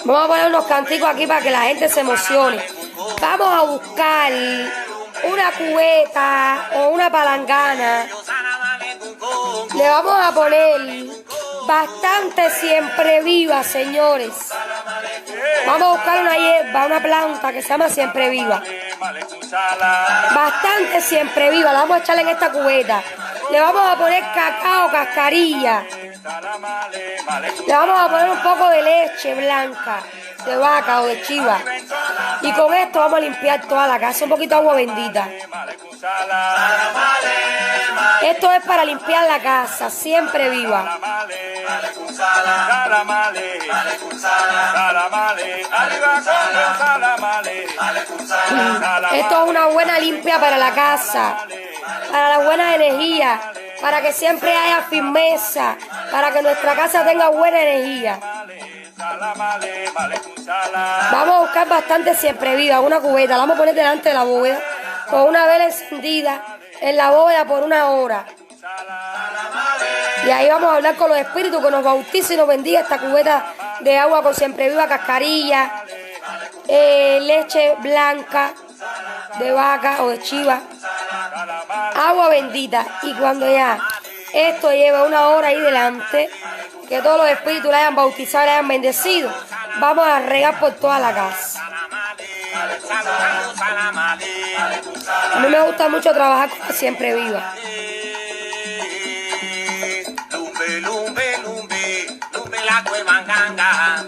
Vamos a poner unos canticos aquí para que la gente se emocione. Vamos a buscar una cubeta o una palangana. Le vamos a poner bastante siempre viva, señores. Vamos a buscar una hierba, una planta que se llama siempre viva. Bastante siempre viva, la vamos a echar en esta cubeta. Le vamos a poner cacao, cascarilla. Le vamos a poner un poco de leche blanca, de vaca o de chiva. Y con esto vamos a limpiar toda la casa, un poquito de agua bendita. Esto es para limpiar la casa, siempre viva. Esto es una buena limpia para la casa, para la buena energía, para que siempre haya firmeza, para que nuestra casa tenga buena energía. Vamos a buscar bastante siempre viva, una cubeta, la vamos a poner delante de la bóveda con una vela encendida en la bóveda por 1 hora. Y ahí vamos a hablar con los espíritus que nos bautice y nos bendiga esta cubeta de agua con siempre viva, cascarilla, leche blanca de vaca o de chiva, agua bendita. Y cuando ya esto lleva 1 hora ahí delante, que todos los espíritus la hayan bautizado, la hayan bendecido, vamos a regar por toda la casa. A mí me gusta mucho trabajar con la siempre viva. Lumbe, lumbe, lumbe, lumbe la cuevanganga.